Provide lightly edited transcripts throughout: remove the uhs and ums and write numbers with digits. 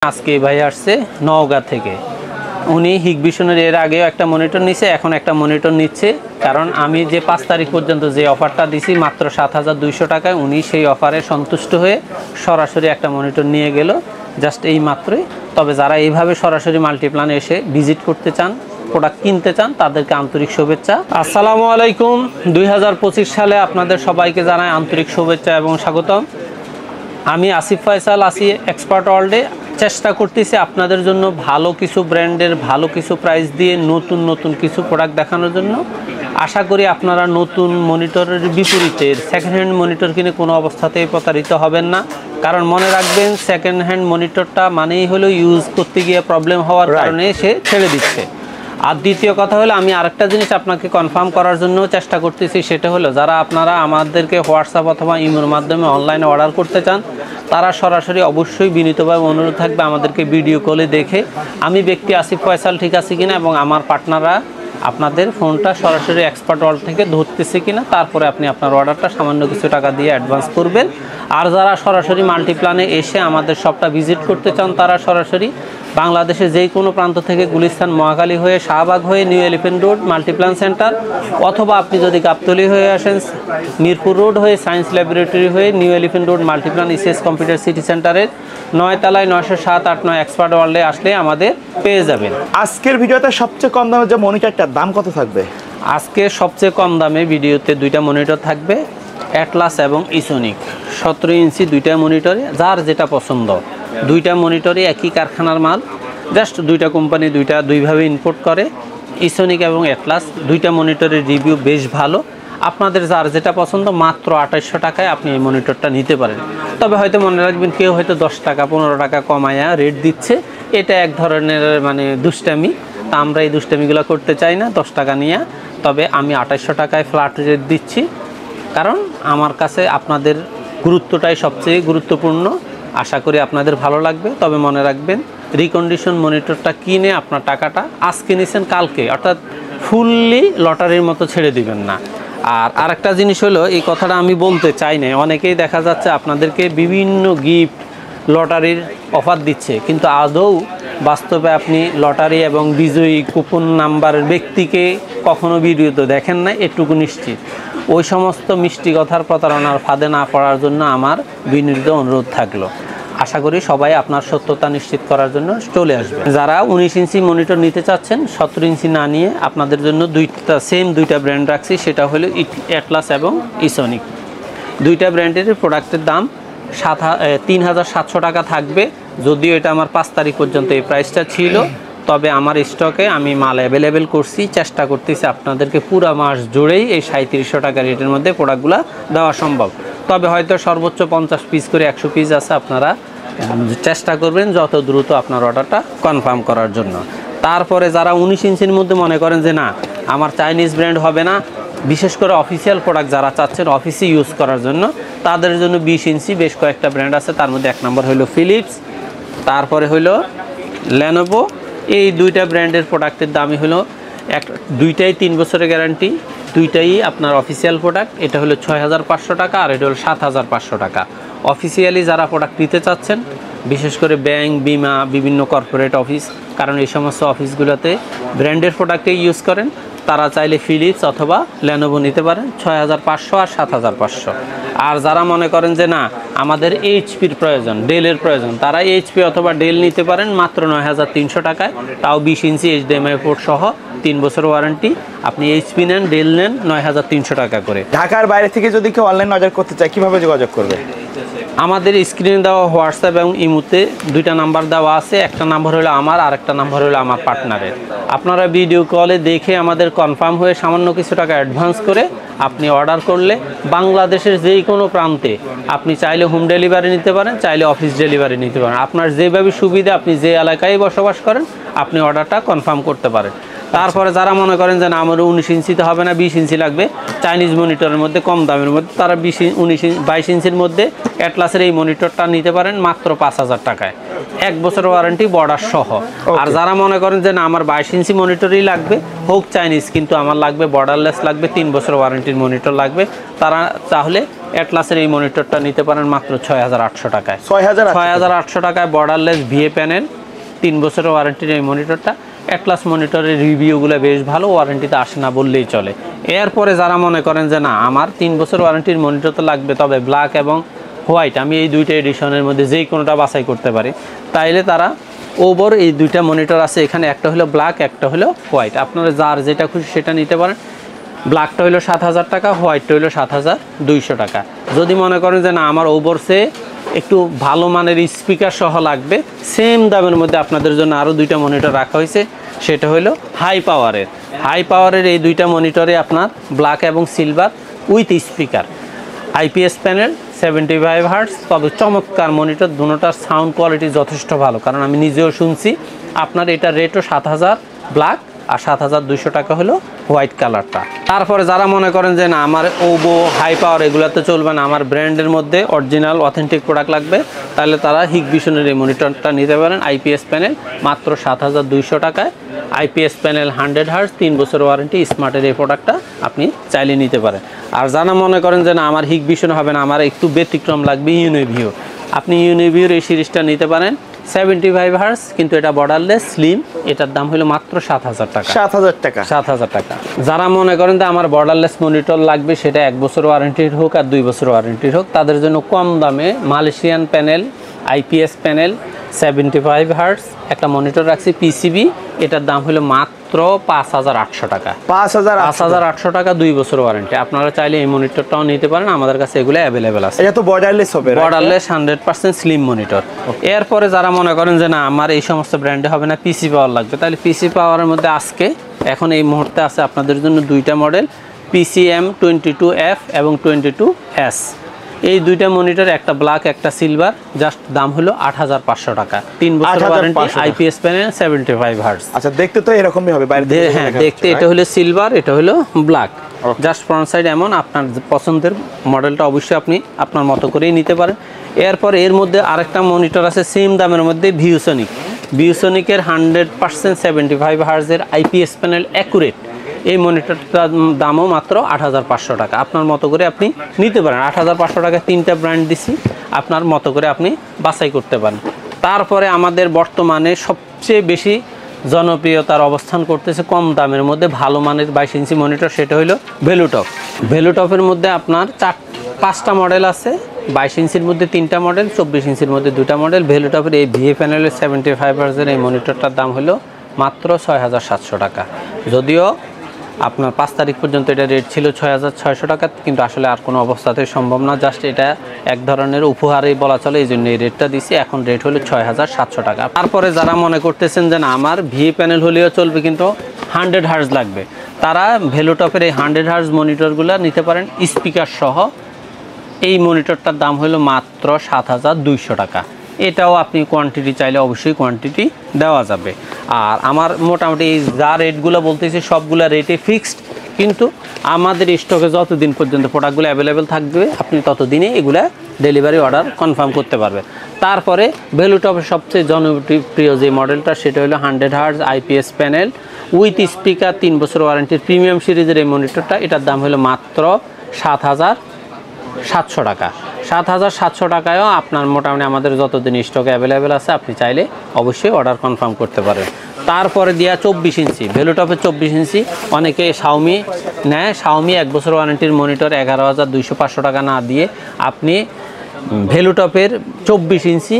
আজকে ভাই আসছে নওগাঁ থেকে। উনি হিগভিশনের এর আগেও একটা মনিটর নিছে, এখন একটা মনিটর নিচ্ছে। কারণ আমি যে 5 তারিখ পর্যন্ত যে অফারটা দিছি মাত্র 7,200 টাকায়, উনি সেই অফারে সন্তুষ্ট হয়ে সরাসরি একটা মনিটর নিয়ে গেল জাস্ট এই মাত্রই। তবে যারা এইভাবে সরাসরি মাল্টিপ্লান এসে ভিজিট করতে চান, প্রোডাক্ট কিনতে চান, তাদেরকে আন্তরিক শুভেচ্ছা। আসসালামু আলাইকুম। 2025 সালে আপনাদের সবাইকে জানাই আন্তরিক শুভেচ্ছা এবং স্বাগতম। আমি আসিফ ফয়সাল আছি এক্সপার্ট ওয়ার্ল্ডে। চেষ্টা করতেছি আপনাদের জন্য ভালো কিছু ব্র্যান্ডের ভালো কিছু প্রাইস দিয়ে নতুন কিছু প্রোডাক্ট দেখানোর জন্য। আশা করি আপনারা নতুন মনিটরের বিপরীতে সেকেন্ড হ্যান্ড মনিটর কিনে কোনো অবস্থাতেই প্রতারিত হবেন না। কারণ মনে রাখবেন, সেকেন্ড হ্যান্ড মনিটরটা মানেই হলো ইউজ করতে গিয়ে প্রবলেম হওয়ার কারণে সে ছেড়ে দিচ্ছে। আর দ্বিতীয় কথা হলো, আমি আরেকটা জিনিস আপনাকে কনফার্ম করার জন্য চেষ্টা করতেছি, সেটা হলো যারা আপনারা আমাদেরকে হোয়াটসঅ্যাপ অথবা ইমোর মাধ্যমে অনলাইনে অর্ডার করতে চান, তারা সরাসরি অবশ্যই বিনীতভাবে অনুরোধ থাকবে আমাদেরকে ভিডিও কলে দেখে আমি ব্যক্তি আসিফ ফয়সাল ঠিক আছে কিনা এবং আমার পার্টনাররা আপনাদের ফোনটা সরাসরি এক্সপার্ট ওয়ার্ল্ড থেকে ধরতেছে কিনা, তারপরে আপনি আপনার অর্ডারটা সামান্য কিছু টাকা দিয়ে অ্যাডভান্স করবেন। আর যারা সরাসরি মাল্টিপ্লানে এসে আমাদের শপটা ভিজিট করতে চান, তারা সরাসরি বাংলাদেশে যেই কোনো প্রান্ত থেকে গুলিস্তান, মহাখালী হয়ে, শাহবাগ হয়ে, new elephant road Multiplan centre, অথবা আপনি যদি গাবতলী হয়ে আসেন মিরপুর রোড হয়ে, সায়েন্স ল্যাবরেটরি হয়ে, new elephant road Multiplan ECS computer city সেন্টারের 9 তলায় 907-89 এক্সপার্ট ওয়ার্ল্ডে আসলে আমাদের পেয়ে যাবেন। আজকের ভিডিওতে সবচেয়ে কম দামে যে মনিটরটার দাম কত থাকবে? আজকে সবচেয়ে কম দামে ভিডিওতে দুইটা মনিটর থাকবে, অ্যাটলাস এবং ইসোনিক। 17 ইঞ্চি দুইটা মনিটরে, যার যেটা পছন্দ। দুইটা মনিটরই একই কারখানার মাল, জাস্ট দুইটা কোম্পানি দুইভাবে ইম্পোর্ট করে। ইসোনিক এবং অ্যাটলাস দুইটা মনিটরের রিভিউ বেশ ভালো। আপনাদের যার যেটা পছন্দ মাত্র 2800 টাকায় আপনি এই মনিটরটা নিতে পারেন। তবে হয়তো মনে রাখবেন, কেউ হয়তো 10 টাকা 15 টাকা কমায়া রেট দিচ্ছে, এটা এক ধরনের দুষ্টামি। তা আমরা এই দুষ্টামিগুলো করতে চাই না 10 টাকা নিয়ে। তবে আমি 2800 টাকায় ফ্ল্যাট রেট দিচ্ছি, কারণ আমার কাছে আপনাদের গুরুত্বটাই সবচেয়ে গুরুত্বপূর্ণ। আশা করি আপনাদের ভালো লাগবে। তবে মনে রাখবেন, রিকন্ডিশন মনিটরটা কিনে আপনার টাকাটা আজকে নিছেন কালকে, অর্থাৎ ফুললি লটারির মতো ছেড়ে দিবেন না। আর আরেকটা জিনিস হলো, এই কথাটা আমি বলতে চাই না, অনেকেই দেখা যাচ্ছে আপনাদেরকে বিভিন্ন গিফট লটারির অফার দিচ্ছে, কিন্তু আদৌ বাস্তবে আপনি লটারি এবং বিজয়ী কুপন নাম্বারের ব্যক্তিকে কখনো ভিডিওতে দেখেন না, এটুকু নিশ্চিত। ওই সমস্ত মিষ্টি কথার প্রতারণার ফাঁদে না পড়ার জন্য আমার বিনীত অনুরোধ থাকলো। আশা করি সবাই আপনার সত্যতা নিশ্চিত করার জন্য চলে আসবে। যারা 19 ইঞ্চি মনিটর নিতে চাচ্ছেন, 17 ইঞ্চি না নিয়ে আপনাদের জন্য দুইটা ব্র্যান্ড রাখছি, সেটা হলো অ্যাটলাস এবং ইসোনিক। দুইটা ব্র্যান্ডের প্রোডাক্টের দাম 3700 টাকা থাকবে। যদিও এটা আমার 5 তারিখ পর্যন্ত এই প্রাইসটা ছিল, তবে আমার স্টকে আমি মাল অ্যাভেলেবেল করছি। চেষ্টা করতেছি আপনাদেরকে পুরো মাস জুড়েই এই 3700 টাকা রেটের মধ্যে প্রোডাক্টগুলো দেওয়া সম্ভব। তবে হয়তো সর্বোচ্চ 50 পিস করে 100 পিস আছে, আপনারা চেষ্টা করবেন যত দ্রুত আপনার অর্ডারটা কনফার্ম করার জন্য। তারপরে যারা 19 ইঞ্চির মধ্যে মনে করেন যে না, আমার চাইনিজ ব্র্যান্ড হবে না, বিশেষ করে অফিসিয়াল প্রোডাক্ট যারা চাচ্ছেন অফিসে ইউজ করার জন্য, তাদের জন্য 20 ইঞ্চি বেশ কয়েকটা ব্র্যান্ড আছে। তার মধ্যে 1 নম্বর হলো ফিলিপস, তারপরে হলো লেনোভো। এই দুইটা ব্র্যান্ডের প্রোডাক্টের দামই হলো দুইটাই 3 বছরের গ্যারান্টি, দুইটাই আপনার অফিসিয়াল প্রোডাক্ট। এটা হলো 6500 টাকা আর এটা হলো 7500 টাকা। অফিসিয়ালি যারা প্রোডাক্ট নিতে চাচ্ছেন, বিশেষ করে ব্যাংক, বিমা, বিভিন্ন কর্পোরেট অফিস, কারণ এই সমস্ত অফিসগুলোতে ব্র্যান্ডের প্রোডাক্টই ইউজ করেন, তারা চাইলে ফিলিপস অথবা লেনোভো নিতে পারেন 6500 আর 7500। আর যারা মনে করেন যে না, আমাদের এইচপির প্রয়োজন, ডেলের প্রয়োজন, তারা এইচপি অথবা ডেল নিতে পারেন মাত্র 9300 টাকায়, তাও 20 ইঞ্চি HDMI পোর্ট সহ 3 বছর ওয়ারেন্টি। আপনি এইচপি নেন, ডেল নেন, 9300 টাকা করে। ঢাকার বাইরে থেকে যদি কেউ অনলাইন অর্ডার করতে চায়, কিভাবে যোগাযোগ করবে? আমাদের স্ক্রিনে দেওয়া হোয়াটসঅ্যাপ এবং ইমোতে দুইটা নাম্বার দেওয়া আছে। একটা নাম্বার হলো আমার, আর একটা নাম্বার হলো আমার পার্টনারের। আপনারা ভিডিও কলে দেখে আমাদের কনফার্ম হয়ে সামান্য কিছু টাকা অ্যাডভান্স করে আপনি অর্ডার করলে বাংলাদেশের যেই কোনো প্রান্তে আপনি চাইলে হোম ডেলিভারি নিতে পারেন, চাইলে অফিস ডেলিভারি নিতে পারেন। আপনার যেভাবে সুবিধা, আপনি যে এলাকায় বসবাস করেন, আপনি অর্ডারটা কনফার্ম করতে পারেন। তারপরে যারা মনে করেন যে না আমার 19 ইঞ্চিতে হবে না 20 ইঞ্চি লাগবে, চাইনিজ মনিটরের মধ্যে কম দামের মধ্যে তারা 22 ইঞ্চির মধ্যে অ্যাটলাসের এই মনিটরটা নিতে পারেন মাত্র 5000 টাকায়, 1 বছর ওয়ারেন্টি বর্ডার সহ। আর যারা মনে করেন যে না আমার 22 ইঞ্চি মনিটরই লাগবে, হোক চাইনিজ, কিন্তু আমার লাগবে বর্ডারলেস লাগবে, 3 বছর ওয়ারেন্টির মনিটর লাগবে, তারা তাহলে অ্যাটলাসের এই মনিটরটা নিতে পারেন মাত্র 6800 টাকায়। 6800 টাকায় বর্ডারলেস ভিএ প্যানেল, 3 বছরের ওয়ারেন্টির এই মনিটরটা। অ্যাটলাস মনিটরের রিভিউগুলো বেশ ভালো, ওয়ারেন্টিতে আসে না বললেই চলে। এরপরে যারা মনে করেন যে না আমার 3 বছর ওয়ারেন্টির মনিটর তো লাগবে, তবে ব্ল্যাক এবং হোয়াইট আমি এই দুইটা এডিশনের মধ্যে যেই কোনোটা বাছাই করতে পারি, তাইলে তারা ওভার এই দুইটা মনিটর আছে এখানে, একটা হলো ব্ল্যাক, একটা হলো হোয়াইট। আপনারা যার যেটা খুশি সেটা নিতে পারেন। ব্ল্যাকটা হলো 7000 টাকা, হোয়াইটটা হলো 7200 টাকা। যদি মনে করেন যে না আমার ওভারসে একটু ভালো মানের স্পিকার সহ লাগবে, সেম দামের মধ্যে আপনাদের জন্য আরও দুইটা মনিটর রাখা হয়েছে, সেটা হলো হাই পাওয়ারের এই দুইটা মনিটরে আপনার ব্ল্যাক এবং silver with speaker, IPS panel, 75 hertz, তবে চমৎকার মনিটর, দুটোটার সাউন্ড কোয়ালিটি যথেষ্ট ভালো, কারণ আমি নিজেও শুনছি। আপনার এটা রেটও 7000 ব্ল্যাক আর 7200 টাকা হলো হোয়াইট কালারটা। তারপরে যারা মনে করেন যে না আমার ওবো হাই পাওয়ার এগুলোতে চলবে না, আমার ব্র্যান্ডের মধ্যে অরিজিনাল অথেন্টিক প্রোডাক্ট লাগবে, তাহলে তারা হিগভিশনের এই মনিটরটা নিতে পারেন। আইপিএস প্যানেল মাত্র 7200 টাকায়, আইপিএস প্যানেল 100 হার্টজ, 3 বছর ওয়ারেন্টি, স্মার্টের এই প্রোডাক্টটা আপনি চাইলে নিতে পারেন। আর যারা মনে করেন যে না আমার হিগভিশন হবে না, আমার একটু ব্যতিক্রম লাগবে, ইউনিভিউ, আপনি ইউনিভিউর এই সিরিজটা নিতে পারেন। 75 হার্টজ, কিন্তু এটা বর্ডারলেস স্লিম, এটার দাম হলো মাত্র 7000 টাকা। 7000 টাকা। যারা মনে করেন যে আমার বর্ডারলেস মনিটর লাগবে, সেটা 1 বছর ওয়ারেন্টির হোক আর 2 বছর ওয়ারেন্টির হোক, তাদের জন্য কম দামে Malaysian panel, IPS panel, 75 hertz একটা মনিটর রাখছি পিসিবি, এটার দাম হলো মাত্র 5800 টাকা। 5800 টাকা, 2 বছর ওয়ারেন্টি। আপনারা চাইলে এই মনিটরটাও নিতে পারেন, আমাদের কাছে এগুলো অ্যাভেলেবেল আছে। এটা তো বর্ডারলেস হবে, বর্ডারলেস 100% স্লিম মনিটর। এরপরে যারা মনে করেন যে না আমার এই সমস্ত ব্র্যান্ডে হবে না, পিসি পাওয়ার লাগবে, তাহলে পিসি পাওয়ারের মধ্যে আজকে এখন এই মুহূর্তে আছে আপনাদের জন্য দুইটা মডেল, PCM 22F এবং 22S। এই দুইটা মনিটর, একটা ব্ল্যাক একটা সিলভার, জাস্ট দাম হলো 8500 টাকা, 3 বছর ওয়ারেন্টি, আইপিএস প্যানেল, 75 হার্টজ। আচ্ছা, দেখতে তো এরকমই হবে বাইরে থেকে। হ্যাঁ, দেখতে এটা হলো সিলভার, এটা হলো ব্ল্যাক, জাস্ট ফ্রন্ট সাইড এমন। আপনার পছন্দের মডেলটা অবশ্যই আপনি আপনার মতো করেই নিতে পারেন। এরপর এর মধ্যে আরেকটা মনিটর আছে সেম দামের মধ্যে, ভিউসনিকের 100% 75 হার্টজের আইপিএস প্যানেল অ্যাকুরেট, এই মনিটরটার দামও মাত্র 8500 টাকা। আপনার মতো করে আপনি নিতে পারেন। 8500 টাকা 3টা ব্র্যান্ড দিছি, আপনার মতো করে আপনি বাছাই করতে পারেন। তারপরে আমাদের বর্তমানে সবচেয়ে বেশি জনপ্রিয়তার অবস্থান করতেছে কম দামের মধ্যে ভালো মানের 22 ইঞ্চি মনিটর, সেটা হলো ভেলুটপের মধ্যে আপনার 5টা মডেল আছে, 22 ইঞ্চির মধ্যে 3টা মডেল, 24 ইঞ্চির মধ্যে 2টা মডেল। ভেলুটপের এই ভিএ প্যানেলের 75 হার্টজের এই মনিটরটার দাম হলো মাত্র 6700 টাকা। যদিও আপনার 5 তারিখ পর্যন্ত এটা রেট ছিল 6600 টাকা, কিন্তু আসলে আর কোনো অবস্থাতেই সম্ভব না, জাস্ট এটা এক ধরনের উপহারই বলা চলে, এই জন্য এই রেটটা দিছি। এখন রেট হলো 6700 টাকা। তারপরে যারা মনে করতেছেন যে না আমার ভিএ প্যানেল হলেও চলবে কিন্তু 100 হার্টজ লাগবে, তারা ভেলুটপের এই 100 হার্টজ মনিটরগুলো নিতে পারেন স্পিকার সহ। এই মনিটরটার দাম হলো মাত্র 7200 টাকা। এটাও আপনি কোয়ান্টিটি চাইলে অবশ্যই কোয়ান্টিটি দেওয়া যাবে। আর আমার মোটামুটি এই যা রেটগুলো বলতেছি সবগুলো রেটে ফিক্সড, কিন্তু আমাদের স্টকে যতদিন পর্যন্ত প্রোডাক্টগুলো অ্যাভেলেবেল থাকবে আপনি ততদিনে এগুলা ডেলিভারি অর্ডার কনফার্ম করতে পারবেন। তারপরে ভেলুটপের সবচেয়ে জনপ্রিয় যে মডেলটা, সেটা হলো 100 hertz IPS panel with speaker, 3 বছর ওয়ারেন্টির প্রিমিয়াম সিরিজের এই মনিটরটা, এটার দাম হলো মাত্র 7700 টাকা। 7700 টাকায়ও আপনার মোটামুটি আমাদের যতদিন স্টকে অ্যাভেলেবেল আছে আপনি চাইলে অবশ্যই অর্ডার কনফার্ম করতে পারেন। তারপরে দেওয়া 24 ইঞ্চি, ভেলুটপের 24 ইঞ্চি অনেকে শাওমি নেয়, শাওমি 1 বছর ওয়ারেন্টির মনিটর 11200 টাকা না দিয়ে আপনি ভেলুটপের 24 ইঞ্চি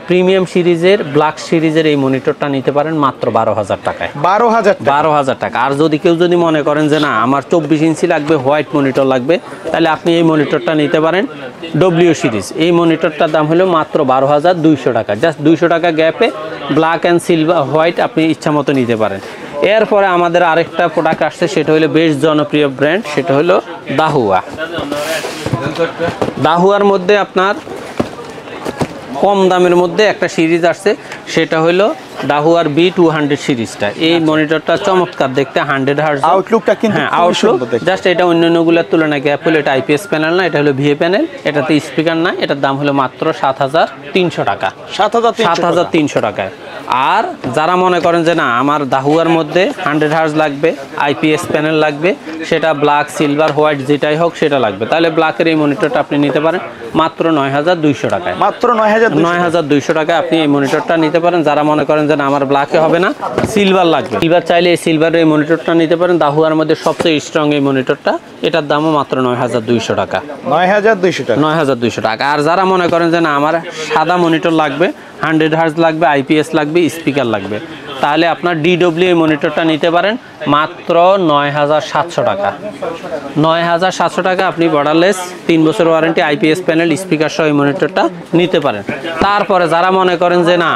প্রিমিয়াম সিরিজের ব্ল্যাক সিরিজের এই মনিটরটা নিতে পারেন মাত্র 12000 টাকায়। 12000 টাকা। আর যদি কেউ মনে করেন যে না আমার 24 ইঞ্চি লাগবে, হোয়াইট মনিটর লাগবে, তাহলে আপনি এই মনিটরটা নিতে পারেন ডব্লিউ সিরিজ। এই মনিটরটার দাম হলো মাত্র 12200 টাকা। জাস্ট 200 টাকা গ্যাপে ব্ল্যাক অ্যান্ড সিলভার হোয়াইট আপনি ইচ্ছা মতো নিতে পারেন। এরপরে আমাদের আরেকটা প্রোডাক্ট আসছে, সেটা হলো বেশ জনপ্রিয় ব্র্যান্ড, সেটা হলো দাহুয়া। দাহুয়ার মধ্যে আপনার কম দামের মধ্যে একটা সিরিজ আসছে, সেটা হলো দাহুয়ার B200 সিরিজটা। এই মনিটরটা চমৎকার দেখতে, 100 হার্জ আউটলুকটা কিন্তু হ্যাঁ খুবই আউটলুক সুন্দর দেখতে। জাস্ট এটা অন্যান্যগুলোর তুলনায় গ্যাপফুল। এটা IPS প্যানেল না, এটা হলো VA প্যানেল, এটাতে স্পিকার না। এটার দাম হলো মাত্র 7,300 টাকা। 7,300 টাকায়। আর যারা মনে করেন যে না আমার দাহুয়ার মধ্যে 100 হার্জ লাগবে, IPS প্যানেল লাগবে, সেটা ব্ল্যাক, সিলভার, হোয়াইট যেটাই হোক সেটা লাগবে, তাহলে ব্ল্যাকের এই মনিটরটা আপনি নিতে পারেন মাত্র 9,200 টাকায়। মাত্র 9,200 টাকায় আপনি এই মনিটরটা নিতে পারেন। যারা মনে করেন যে না আমার ব্ল্যাকে হবে না, সিলভার লাগবে, সিলভার চাইলে এই সিলভারের এই মনিটরটা নিতে পারেন। দাহুয়ার মধ্যে সবচেয়ে স্ট্রং এই মনিটরটা, এটার দামও মাত্র 9,200 টাকা। 9,200 টাকা। 9,200 টাকা। আর যারা মনে করেন যে না আমার সাদা মনিটর লাগবে, 100 হার্জ লাগবে, IPS লাগবে, স্পিকার লাগবে, তাহলে আপনার DW এই মনিটরটা নিতে পারেন মাত্র 9,700 টাকা। 9,700 টাকা আপনি বর্ডারলেস 3 বছর ওয়ারেন্টি, IPS প্যানেল, স্পিকার সহ এই মনিটরটা নিতে পারেন। তারপরে যারা মনে করেন যে না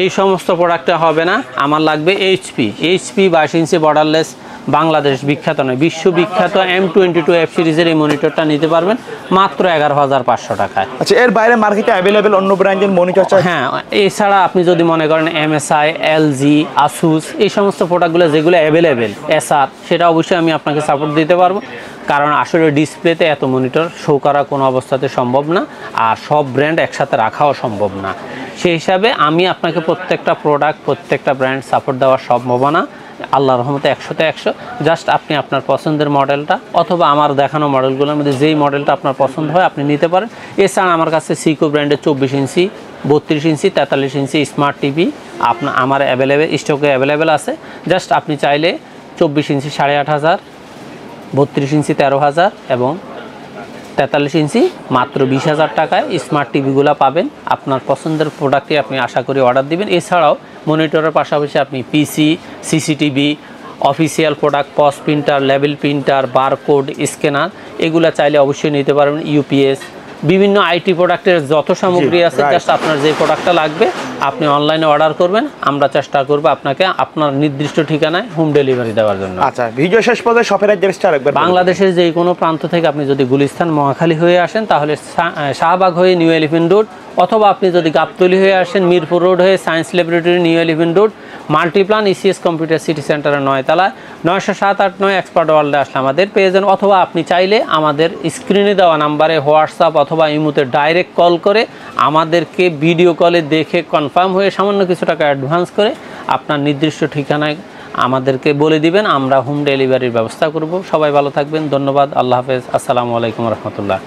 এই সমস্ত প্রোডাক্টে হবে না, আমার লাগবে HP 22 ইঞ্চি বর্ডারলেস, বাংলাদেশ বিখ্যাত নয় বিশ্ববিখ্যাত M22 F সিরিজের এই মনিটরটা নিতে পারবেন মাত্র 11,500 টাকায়। আচ্ছা, এর বাইরে মার্কেটে অ্যাভেলেবেল অন্য ব্র্যান্ডের মনিটর চাই? হ্যাঁ, এছাড়া আপনি যদি মনে করেন MSI, LG, ASUS এই সমস্ত প্রোডাক্টগুলো যেগুলো অ্যাভেলেবেল, SR, সেটা অবশ্যই আমি আপনাকে সাপোর্ট দিতে পারবো। কারণ আসলে ডিসপ্লেতে এত মনিটর শো করা কোনো অবস্থাতে সম্ভব না, আর সব ব্র্যান্ড একসাথে রাখাও সম্ভব না। সেই হিসাবে আমি আপনাকে প্রত্যেকটা প্রোডাক্ট, প্রত্যেকটা ব্র্যান্ড সাপোর্ট দেওয়ার সম্ভাবনা আল্লাহর রহমতে 100তে 100। জাস্ট আপনি আপনার পছন্দের মডেলটা অথবা আমার দেখানো মডেলগুলোর মধ্যে যেই মডেলটা আপনার পছন্দ হয় আপনি নিতে পারেন। এছাড়া আমার কাছে সিকো ব্র্যান্ডের 24 ইঞ্চি, 32 ইঞ্চি, 43 ইঞ্চি স্মার্ট টিভি আমার স্টকে অ্যাভেলেবেল আছে। জাস্ট আপনি চাইলে 24 ইঞ্চি 8,500, 32 ইঞ্চি 13,000 এবং 43 ইঞ্চি মাত্র 20,000 টাকায় স্মার্ট টিভিগুলো পাবেন। আপনার পছন্দের প্রোডাক্টই আপনি আশা করি অর্ডার দিবেন। এছাড়াও মনিটরের পাশাপাশি আপনি PC, CCTV, official product, POS printer, label printer, barcode scanner এগুলো চাইলে অবশ্যই নিতে পারবেন। UPS, বিভিন্ন IT প্রোডাক্টের যত সামগ্রী আছে, জাস্ট আপনার যে প্রোডাক্টটা লাগবে আপনি অনলাইনে অর্ডার করবেন, আমরা চেষ্টা করব আপনাকে আপনার নির্দিষ্ট ঠিকানায় হোম ডেলিভারি দেওয়ার জন্য। আচ্ছা, ভিডিও শেষ পর্যন্ত শপের অ্যাড্রেসটা আরেকবার বলুন। বাংলাদেশের যে কোনো প্রান্ত থেকে আপনি যদি গুলিস্তান, মহাখালী হয়ে আসেন তাহলে শাহবাগ হয়ে নিউ এলিফ্যান্ট রোড, অথবা আপনি যদি গাবতলী হয়ে আসেন মিরপুর রোড হয়ে science laboratory, new elephant road, Multiplan ECS computer city সেন্টারের 9 তলায় 90789 এক্সপার্ট ওয়ার্ল্ডে আসলে আমাদের পেয়ে যান। অথবা আপনি চাইলে আমাদের স্ক্রিনে দেওয়া নাম্বারে হোয়াটসঅ্যাপ অথবা ইমোতে ডাইরেক্ট কল করে আমাদেরকে ভিডিও কলে দেখে কনফার্ম হয়ে সামান্য কিছু টাকা অ্যাডভান্স করে আপনার নির্দিষ্ট ঠিকানায় আমাদেরকে বলে দিবেন, আমরা হোম ডেলিভারির ব্যবস্থা করব। সবাই ভালো থাকবেন, ধন্যবাদ, আল্লাহ হাফেজ, আসসালামু আলাইকুম রহমতুল্লাহ।